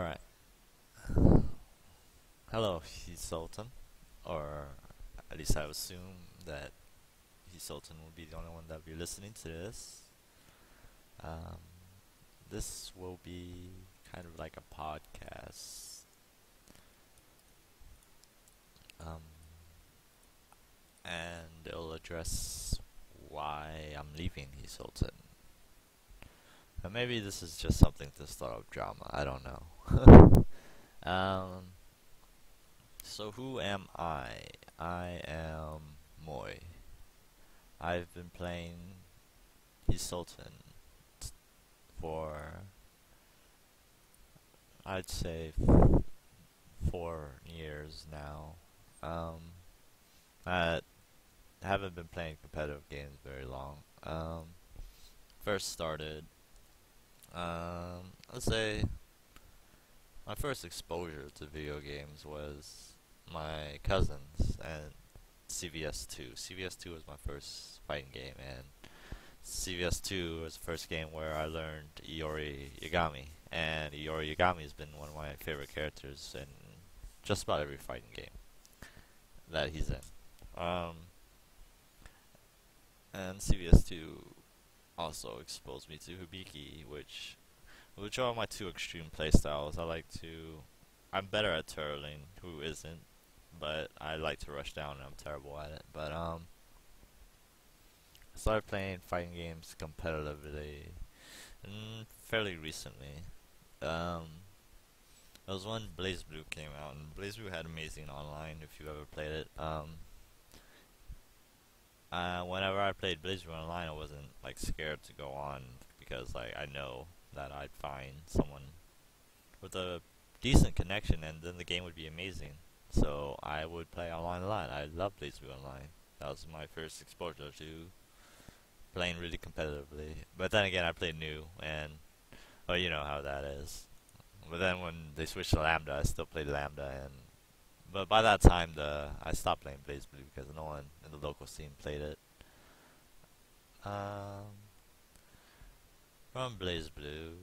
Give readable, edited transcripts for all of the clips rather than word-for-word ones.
Alright. Hello, hisouten. Or at least I assume that hisouten will be the only one that will be listening to this. Um, this will be kind of like a podcast. Um, and it'll address why I'm leaving hisouten. And maybe this is just something to start up drama. I don't know. So who am I? I am Moi. I've been playing hisouten for, I'd say, 4 years now. I haven't been playing competitive games very long. First started, let's say, my first exposure to video games was my cousins and CVS2. CVS2 was my first fighting game, and CVS2 was the first game where I learned Iori Yagami, and Iori Yagami has been one of my favorite characters in just about every fighting game that he's in. And CVS2 also exposed me to Hibiki, which are my two extreme playstyles. I'm better at turtling, who isn't, but I like to rush down and I'm terrible at it. But I started playing fighting games competitively fairly recently. It was when BlazBlue came out, and BlazBlue had amazing online if you ever played it. Whenever I played BlazBlue online, I wasn't like scared to go on because like I know that I'd find someone with a decent connection, and then the game would be amazing. So I would play online a lot. I love BlazBlue online. That was my first exposure to playing really competitively. But then again, I played new, and well, you know how that is. But then when they switched to Lambda, I still played Lambda, but by that time, I stopped playing BlazBlue because no one in the local scene played it. From BlazBlue,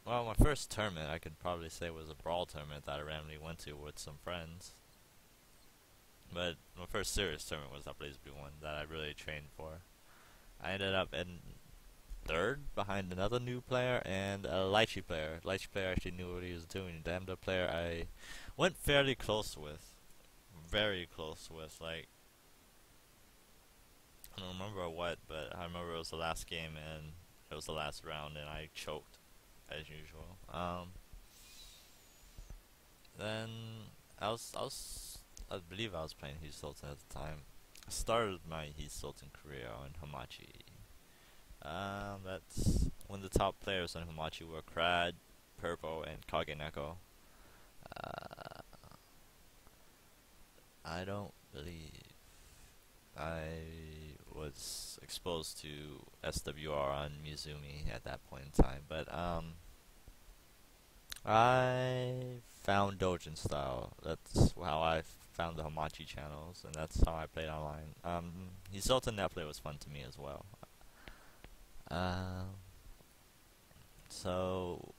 well, my first tournament I could probably say was a brawl tournament that I randomly went to with some friends. But my first serious tournament was that BlazBlue one that I really trained for. I ended up in third behind another new player and a Lychee player. Lychee player actually knew what he was doing. Lambda player I went fairly close with. Very close with. Like, I don't remember what, but I remember it was the last game and it was the last round and I choked as usual. Then I believe I was playing hisouten at the time. I started my hisouten career on Hamachi. That's when the top players on Hamachi were Crad, Purple, and Kageneko. I don't believe I was exposed to SWR on Mizumi at that point in time, but I found Dojin style. That's how I found the Hamachi channels, and that's how I played online. Hisouten Netplay was fun to me as well. So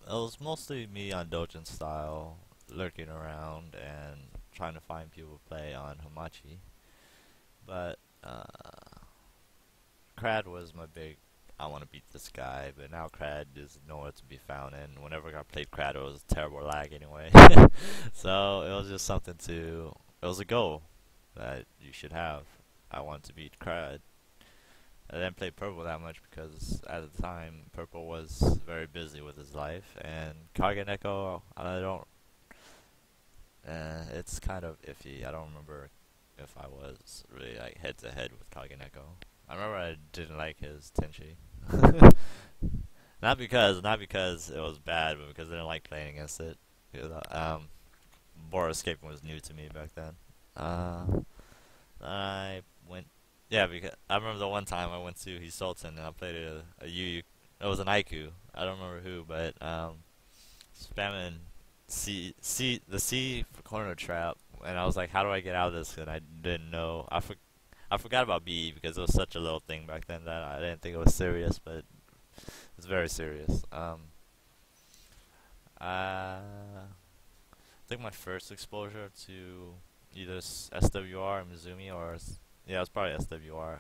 it was mostly me on Dojin style, lurking around and trying to find people to play on Hamachi. But Crad was my big, I want to beat this guy, but now Crad is nowhere to be found, and whenever I played Crad it was terrible lag anyway. So it was just it was a goal that you should have. I wanted to beat Crad. I didn't play Purple that much because at the time Purple was very busy with his life, and Kageneko, it's kind of iffy. I don't remember if I was really like head to head with Kageneko. I remember I didn't like his Tenchi. Not because it was bad, but because I didn't like playing against it. Board escaping was new to me back then. I went, yeah, because I remember the one time I went to hisouten and I played a Yu. It was an Aiku. I don't remember who, but spamming the C for corner trap, and I was like, how do I get out of this? And I didn't know. I forgot about B because it was such a little thing back then that I didn't think it was serious, but it's very serious. I think my first exposure to either SWR or Mizumi yeah, it was probably SWR.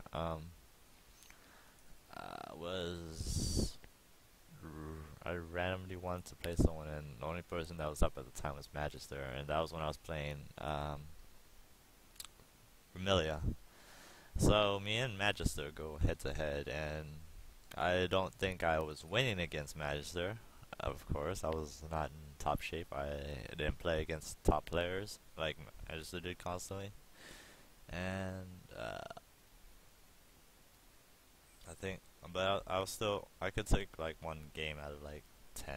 Was I randomly wanted to play someone, and the only person that was up at the time was Magister, and that was when I was playing Remilia. So me and Magister go head to head, and I don't think I was winning against Magister. Of course, I was not in top shape. I didn't play against top players like Magister did constantly, and I think, but I was still I could take like one game out of like 10,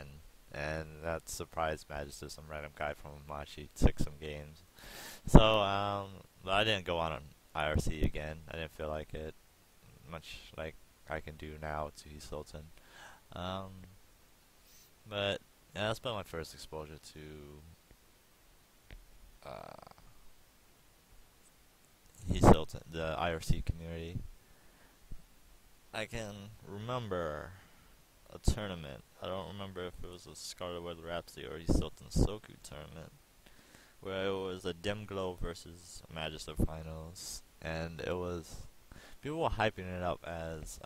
and that surprised Magister. Some random guy from Machi took some games, so but I didn't go on IRC again. I didn't feel like it much like I can do now to hisouten. Um, but yeah, that's been my first exposure to uh, hisouten, the IRC community. I can remember a tournament. I don't remember if it was a Scarlet Weather Rhapsody or Hisouten Soku tournament, where it was a Dim Glow versus Magister finals, and it was people were hyping it up as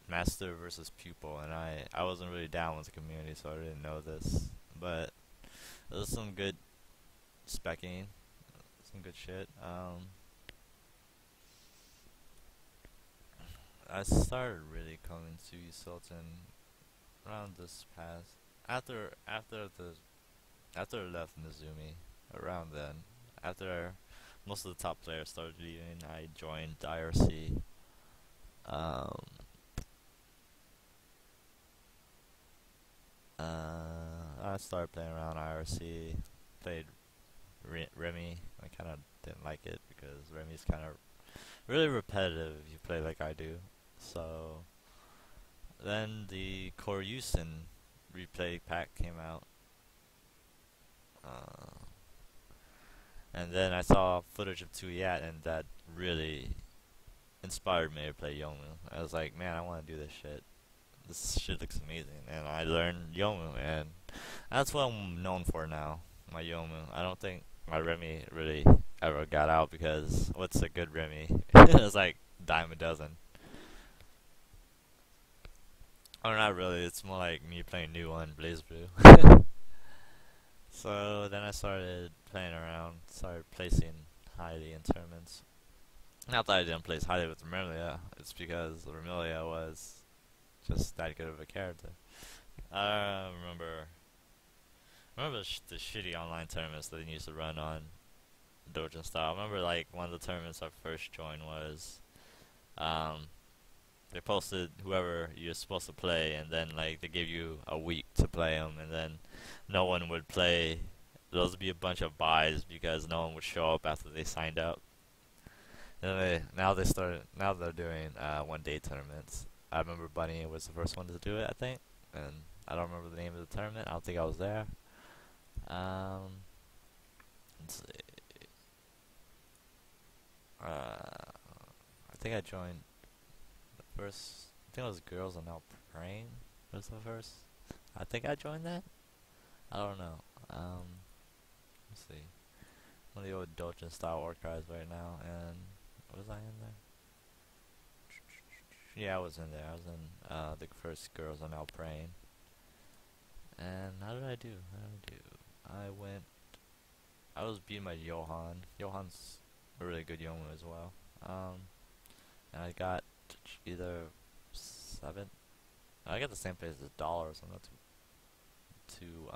master versus pupil, and I wasn't really down with the community, so I didn't know this, but it was some good specking, some good shit. I started really coming to hisouten around this past after I left Mizumi, around then, after most of the top players started leaving, I joined IRC. Um, I started playing around IRC, played Remy. I kind of didn't like it because Remy's kind of really repetitive if you play like I do. So then the Koryusen replay pack came out. Uh, and then I saw footage of Tuyat, and that really inspired me to play Yomu. I was like, man, I want to do this shit. This shit looks amazing. And I learned Yomu, and that's what I'm known for now, my Yomu. I don't think my Remy really ever got out, because what's a good Remy? It's like dime a dozen. Or not really, it's more like me playing new one, Blaze Blue. So then I started playing around, started placing highly in tournaments. Not that I didn't place highly with Remilia, it's because Remilia was just that good of a character. I remember the shitty online tournaments that they used to run on Dojin style. I remember like one of the tournaments I first joined was um, they posted whoever you're supposed to play, and then like they give you a week to play them, and then no one would play. Those would be a bunch of buys because no one would show up after they signed up. And now they're doing 1 day tournaments. I remember Bunny was the first one to do it, I think, and I don't remember the name of the tournament. I don't think I was there. Um, let's see. I think I joined the first. I think it was Girls Are Now Praying. Was the first. I think I joined that. I don't know. Let's see. One of the old Dojin style archives right now, and was I in there? Yeah, I was in there. I was in the first Girls Are Now Praying. And how did I do? I was beaten by Johan. Johan's a really good Yomu as well. And I got either 7. I got the same place as Dollar, so I'm not too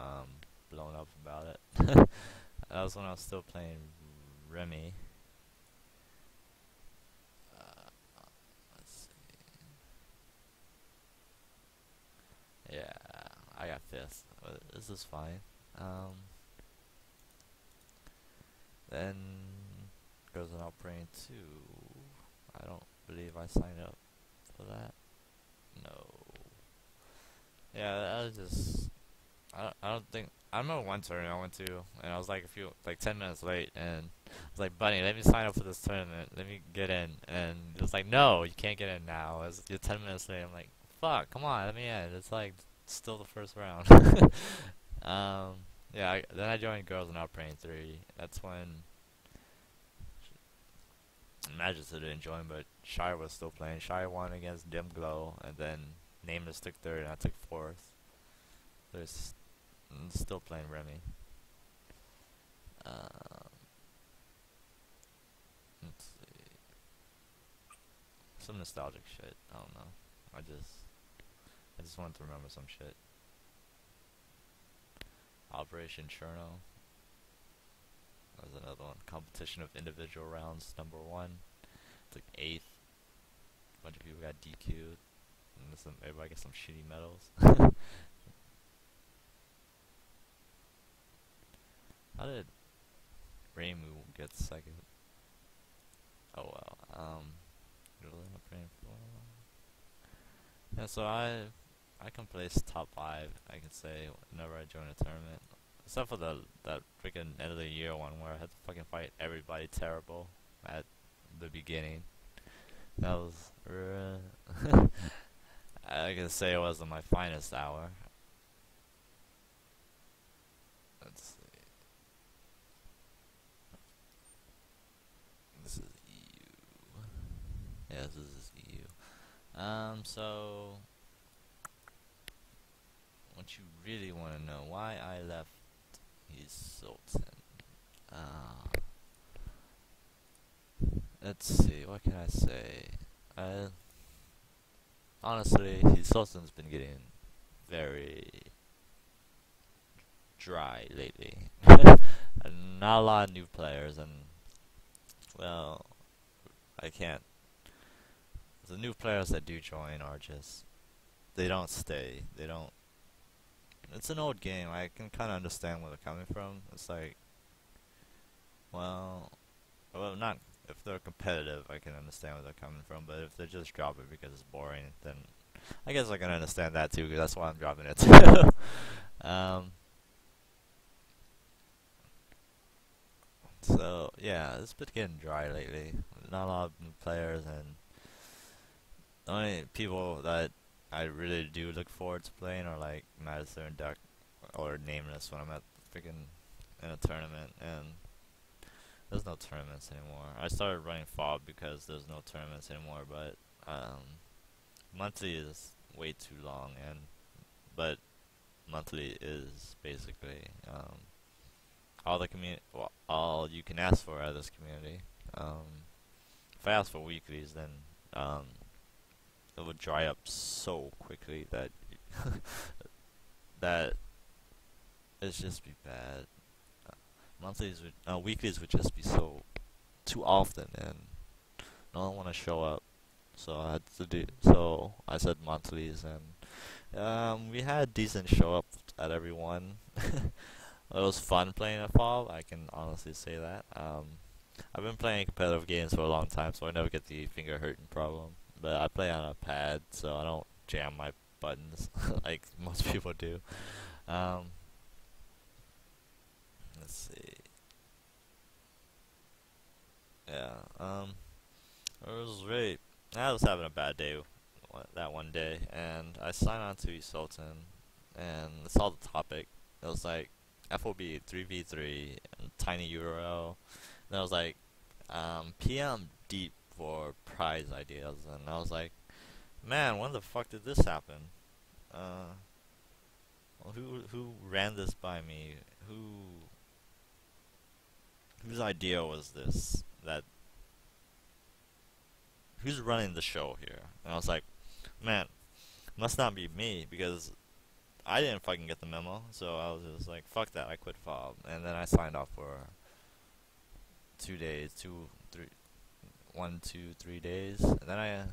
blown up about it. That was when I was still playing Remy. Let's see. Yeah, I got 5th. This is fine. Then Girls Are Not Praying 2. I don't believe I signed up for that. No. Yeah, I was just. I don't think. I remember one tournament I went to, and I was like 10 minutes late, and I was like, Bunny, let me sign up for this tournament. Let me get in. And it was like, no, you can't get in now. You're 10 minutes late. I'm like, fuck, come on, let me in. It's like still the first round. Yeah. Then I joined Girls Not Praying 3. That's when Majesty didn't join, but Shy was still playing. Shy won against Dim Glow, and then Nameless took third, and I took fourth. There's still playing Remy. Um, let's see. Some nostalgic shit. I don't know. I just wanted to remember some shit. Operation Cherno. That was another one. Competition of individual rounds, number 1. Took 8th. A bunch of people got DQ'd. And everybody got some shitty medals. How did Reimu get second? Oh well. Yeah, so I can place top 5. I can say whenever I join a tournament, except for that freaking end of the year one where I had to fucking fight everybody terrible at the beginning. That was I can say it wasn't my finest hour. Let's see. This is EU. Yeah, this is EU. So what you really want to know, why I left hisouten. Let's see, what can I say? Honestly, hisouten's been getting very dry lately. And not a lot of new players, and well, I can't. The new players that do join are just, they don't stay. They don't. It's an old game. I can kind of understand where they're coming from. It's like, well, not if they're competitive. I can understand where they're coming from, but if they just drop it because it's boring, then I guess I can understand that too. Because that's why I'm dropping it too. So yeah, it's been getting dry lately. Not a lot of new players, and the only people that I really do look forward to playing are like Madison and Duck or Nameless when I'm at freaking in a tournament, and there's no tournaments anymore. I started running FOB because there's no tournaments anymore, but monthly is way too long, but monthly is basically all you can ask for out of this community. If I ask for weeklies, then it would dry up so quickly that that it'd just be bad. Weeklies would just be so too often, and no one want to show up. So I said monthlies, and we had decent show up at every one. It was fun playing at FOB. I can honestly say that. I've been playing competitive games for a long time, so I never get the finger hurting problem. But I play on a pad, so I don't jam my buttons like most people do. Let's see. Yeah. It was really. I was having a bad day that one day, and I signed on to hisouten, and I saw the topic. It was like FOB 3v3 and tiny URL. And I was like, PM deep for prize ideas, and I was like, man, when the fuck did this happen? Who ran this by me? Whose idea was this? Who's running the show here? And I was like, man, must not be me, because I didn't fucking get the memo. So I was just like, fuck that, I quit FOB, and then I signed off for 2 days, 1, 2, 3 days, and then I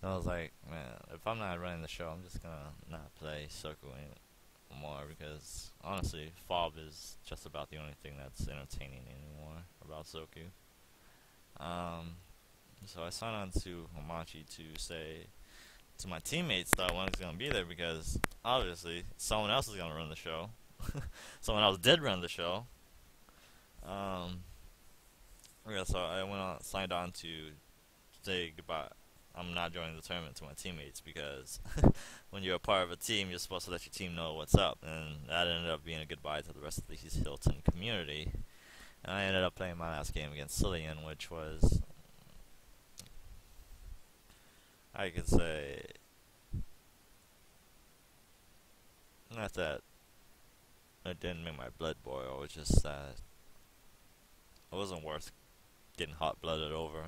was like, man, if I'm not running the show, I'm just gonna not play Soku anymore, because honestly, FOB is just about the only thing that's entertaining anymore about Soku. So I signed on to Hamachi to say to my teammates that I wasn't gonna be there, because obviously someone else is gonna run the show. Someone else did run the show. Yeah, so I signed on to say goodbye. I'm not joining the tournament to my teammates because when you're a part of a team, you're supposed to let your team know what's up, and that ended up being a goodbye to the rest of the Hilton community. And I ended up playing my last game against Cillian, which was, I could say, not that it didn't make my blood boil, it was just that it wasn't worth getting hot-blooded over.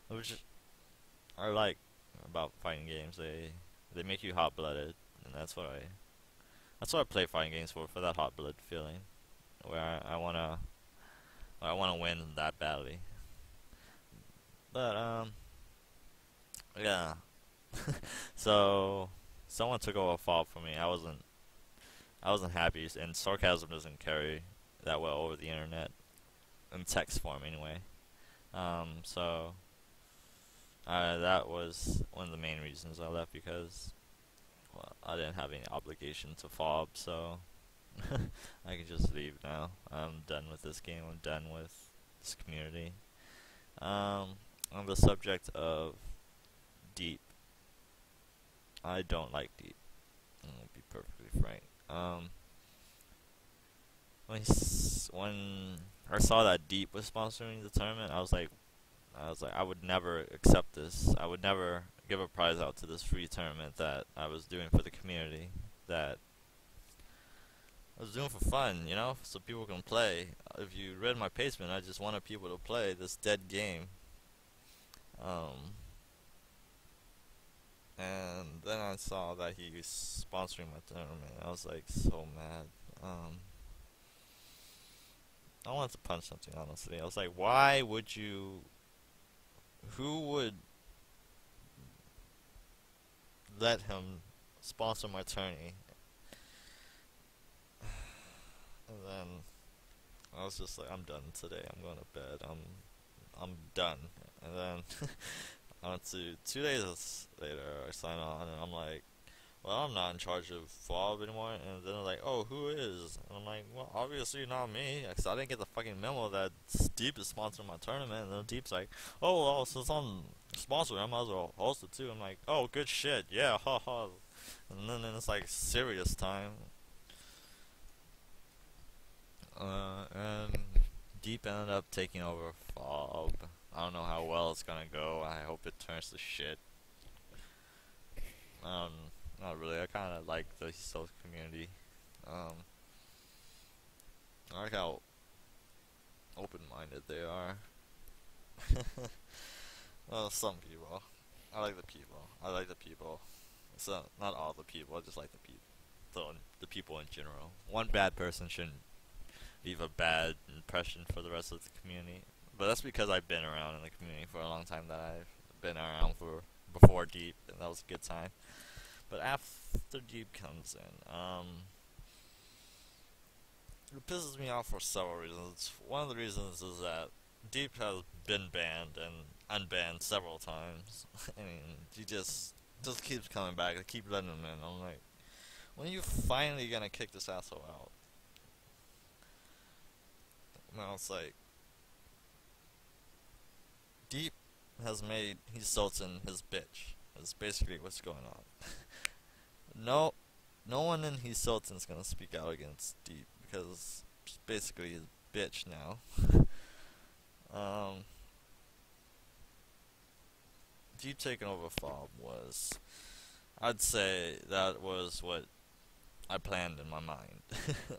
Which I like about fighting games. They make you hot-blooded, and that's what I play fighting games for that hot-blood feeling, where I wanna win that badly. But yeah. So someone took over fob for me. I wasn't happy, and sarcasm doesn't carry that well over the internet in text form anyway. So that was one of the main reasons I left, because well, I didn't have any obligation to fob, so I can just leave now. I'm done with this game. I'm done with this community. On the subject of Deep, I don't like Deep. I'll be perfectly frank. When I saw that Deep was sponsoring the tournament, I was like, I would never accept this. I would never give a prize out to this free tournament that I was doing for the community, that I was doing for fun, so people can play. If you read my pacement, I just wanted people to play this dead game. Um, and then I saw that he was sponsoring my tournament. I was like so mad. I wanted to punch something, honestly. I was like, why would you? Who would let him sponsor my tourney? And then I was just like, I'm done today. I'm going to bed. I'm done. And then I went to 2 days later. I signed on, and I'm like, well, I'm not in charge of FOB anymore. And then they're like, oh, who is? And I'm like, well, obviously not me, because I didn't get the fucking memo that Deep is sponsoring my tournament. And then Deep's like, oh, well, since I'm sponsoring, I might as well host it too. I'm like, oh, good shit, yeah, haha. And then it's like serious time. And Deep ended up taking over FOB. I don't know how well it's gonna go. I hope it turns to shit. Not really. I kind of like the South community. I like how open-minded they are. Well, some people. I like the people. I like the people. So not all the people. I just like the people. The people in general. One bad person shouldn't leave a bad impression for the rest of the community. But that's because I've been around in the community for a long time. That I've been around for before Deep, and that was a good time. But after Deep comes in, it pisses me off for several reasons. One of the reasons is that Deep has been banned and unbanned several times. I mean, he just keeps coming back. I keep letting him in. I'm like, when are you finally gonna kick this asshole out? Now it's like, Deep has made hisouten his bitch. That's basically what's going on. No one in Hisouten's gonna speak out against Deep, because it's basically his bitch now. Deep taking over FOB was, I'd say that was what I planned in my mind.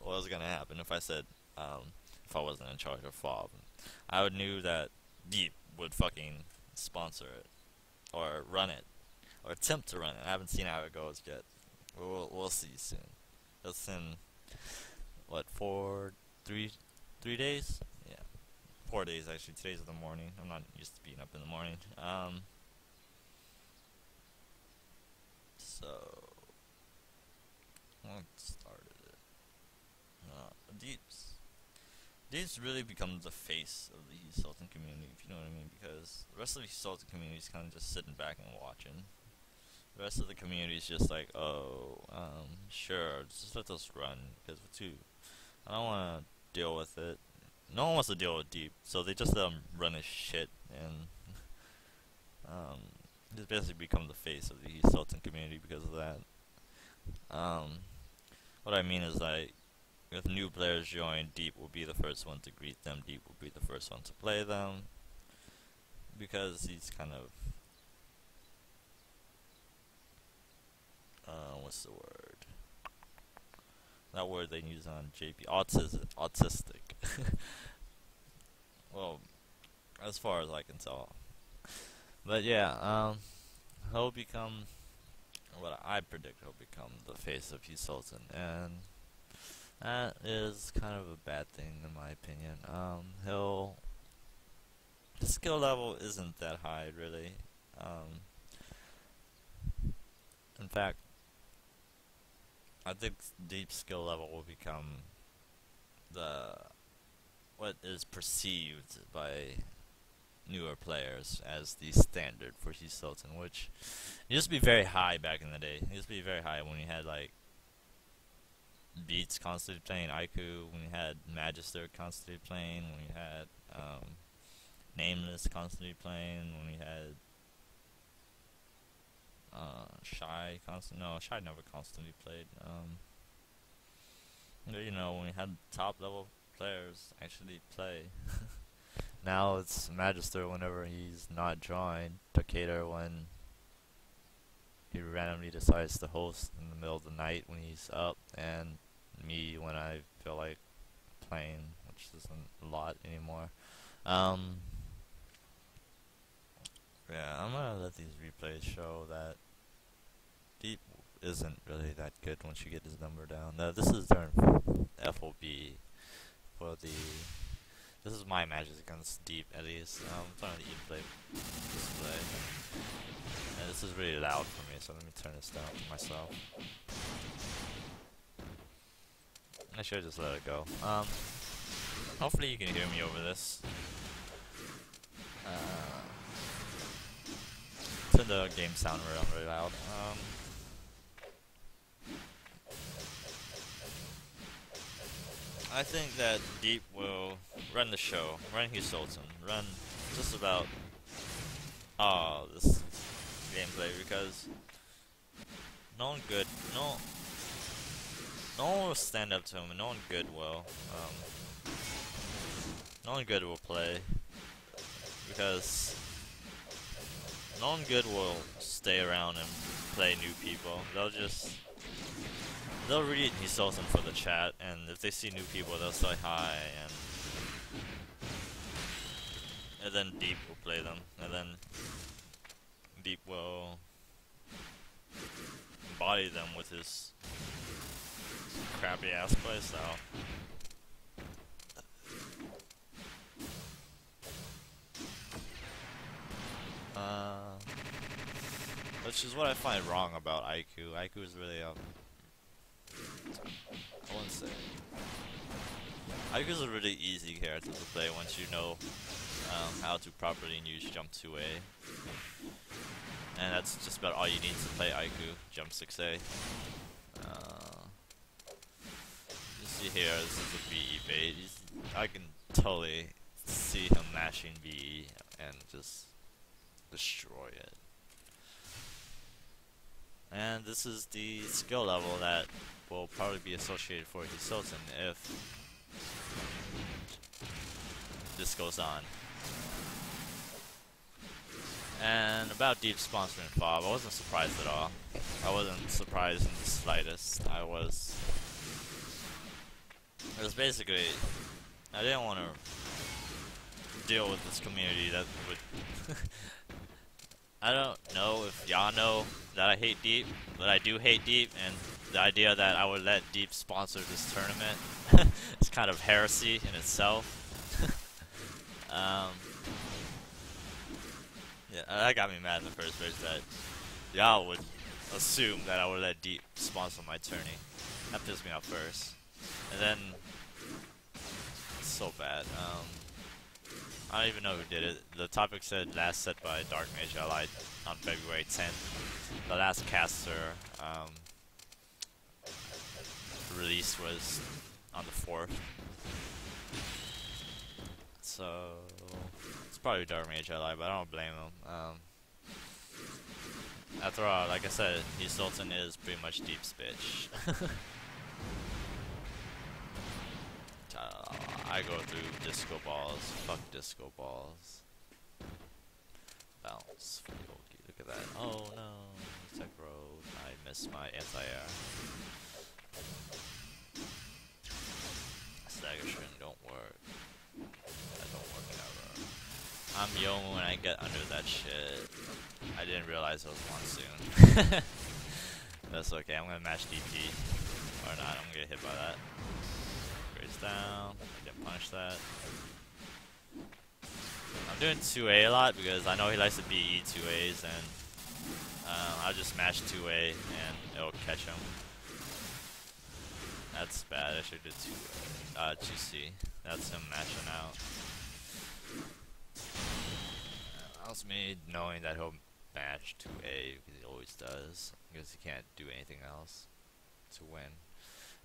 What was gonna happen if if I wasn't in charge of FOB. I would knew that Deep would fucking sponsor it, or run it, or attempt to run it. I haven't seen how it goes yet. We'll see soon. It's in what, 3 days? Yeah, 4 days actually. Today's the morning. I'm not used to being up in the morning. So what started it? Deep's really become the face of the Hisouten community, if you know what I mean, because the rest of the Hisouten community is kind of just sitting back and watching. The rest of the community is just like, oh, sure, just let us run, because I don't want to deal with it. No one wants to deal with Deep, so they just let him run his shit, and Um, he's basically become the face of the hisouten community because of that. Um, what I mean is like, if new players join, Deep will be the first one to greet them. Deep will be the first one to play them because he's kind of what's the word? That word they use on JP, autistic. Well, as far as I can tell. But yeah, he'll become what I predict he'll become the face of hisouten, and that is kind of a bad thing in my opinion. The skill level isn't that high really. Um, in fact, I think deep skill level will become the what is perceived by newer players as the standard for hisouten, which used to be very high back in the day. It used to be very high when you had like Beats constantly playing Aiku, when you had Magister constantly playing, when you had Nameless constantly playing, when you had Shy constantly. No, Shy never constantly played. You know, when we had top level players actually play. Now it's Magister whenever he's not drawing, Takeda when he randomly decides to host in the middle of the night when he's up, and me when I feel like playing, which isn't a lot anymore. Um, yeah, I'm gonna let these replays show that Deep isn't really that good once you get his number down. Now, this is during FOB for the. This is my matches against Deep at least. I'm trying to play display. And this is really loud for me, so let me turn this down for myself. I should just let it go. Hopefully you can hear me over this. Turn the game sound really loud. I think that Deep will run the show, run hisouten, run just about this gameplay because no one good, no one will stand up to him, and no one good will. No one good will play because no one good will stay around and play new people. They'll read hisouten for the chat, and if they see new people, they'll say hi, and then Deep will play them, and then Deep will embody them with his crappy ass playstyle. Which is what I find wrong about Aiku. Aiku is really I wouldn't say. Aiku's a really easy character to play once you know how to properly use jump 2A. And that's just about all you need to play Aiku, jump 6A. You see here, this is a BE bait. I can totally see him mashing BE and just destroy it. And this is the skill level that will probably be associated for hisouten if this goes on. And about Deep sponsoring FOB, I wasn't surprised at all. I wasn't surprised in the slightest. It was basically, I didn't want to deal with this community that would I don't know if y'all know that I hate Deep, but I do hate Deep, and the idea that I would let Deep sponsor this tournament is kind of heresy in itself. Yeah, that got me mad in the first place that y'all would assume that I would let Deep sponsor my tourney. That pissed me off first. And then, it's so bad. I don't even know who did it. The topic said last set by Dark Mage Allied on February 10th. The last caster release was on the 4th. So it's probably Dark Mage Allied, but I don't blame him. After all, like I said, hisouten is pretty much deep bitch. I go through disco balls. Fuck disco balls. Bounce. Look at that. Oh no. Tech road. I missed my anti-air. Stagger string don't work. That don't work ever. I'm young when I get under that shit. I didn't realize it was monsoon. That's okay. I'm gonna match DP. Or not. I'm gonna get hit by that. Raise down. Didn't punish that. I'm doing 2A a lot because I know he likes to BE 2As, and I'll just mash 2A and it'll catch him. That's bad. I should do 2C. That's him mashing out. That's me knowing that he'll match 2A because he always does, because he can't do anything else to win.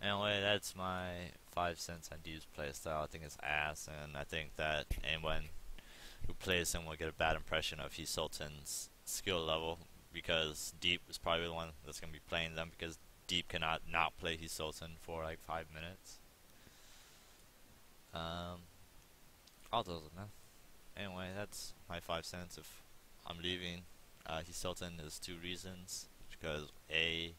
Anyway, that's my 5 cents on Deep's playstyle. I think it's ass, and I think that anyone who plays him will get a bad impression of hisouten's skill level, because Deep is probably the one that's going to be playing them, because Deep cannot not play hisouten for like 5 minutes. All those, man. Anyway, that's my 5 cents. If I'm leaving hisouten, there's 2 reasons. Because A,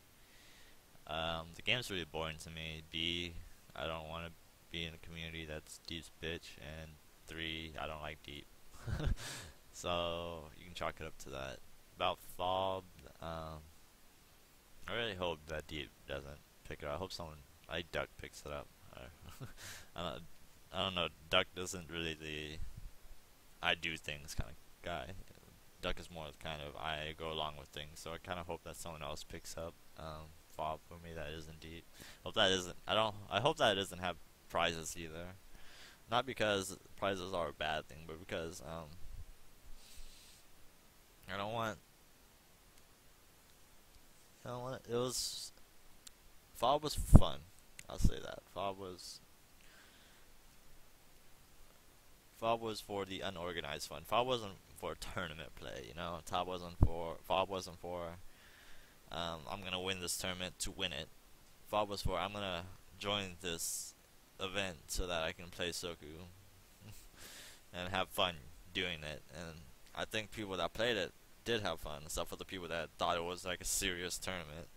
the game's really boring to me. B, I don't want to be in a community that's Deep's bitch. And 3, I don't like Deep. So you can chalk it up to that. About Fob, I really hope that Deep doesn't pick it up. I hope someone like Duck picks it up. I don't know. Duck doesn't really I do things kind of guy. Duck is more kind of I go along with things. So I kind of hope that someone else picks up Fob for me. That isn't Deep. Hope that isn't. I hope that it doesn't have prizes either. Not because prizes are a bad thing, but because I don't want. It was. Fob was fun. I'll say that. Fob was for the unorganized fun. Fob wasn't for tournament play, you know. Fob wasn't for I'm gonna win this tournament to win it. Fob was for I'm gonna join this event so that I can play Soku and have fun doing it. And I think people that played it did have fun, except for the people that thought it was like a serious tournament,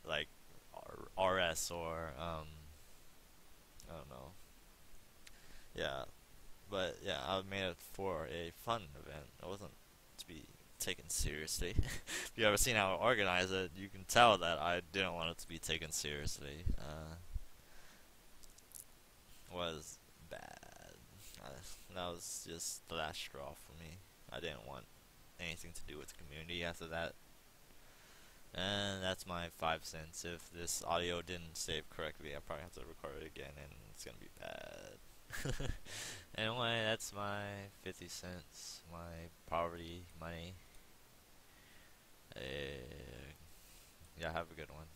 like RS or I don't know. Yeah, but yeah, I made it for a fun event. It wasn't to be taken seriously. If you ever seen how I organized it, you can tell that I didn't want it to be taken seriously. Was bad. That was just the last straw for me. I didn't want anything to do with the community after that. And that's my 5 cents. If this audio didn't save correctly, I probably have to record it again, and it's gonna be bad. Anyway, that's my 50 cents, my poverty money. Yeah, have a good one.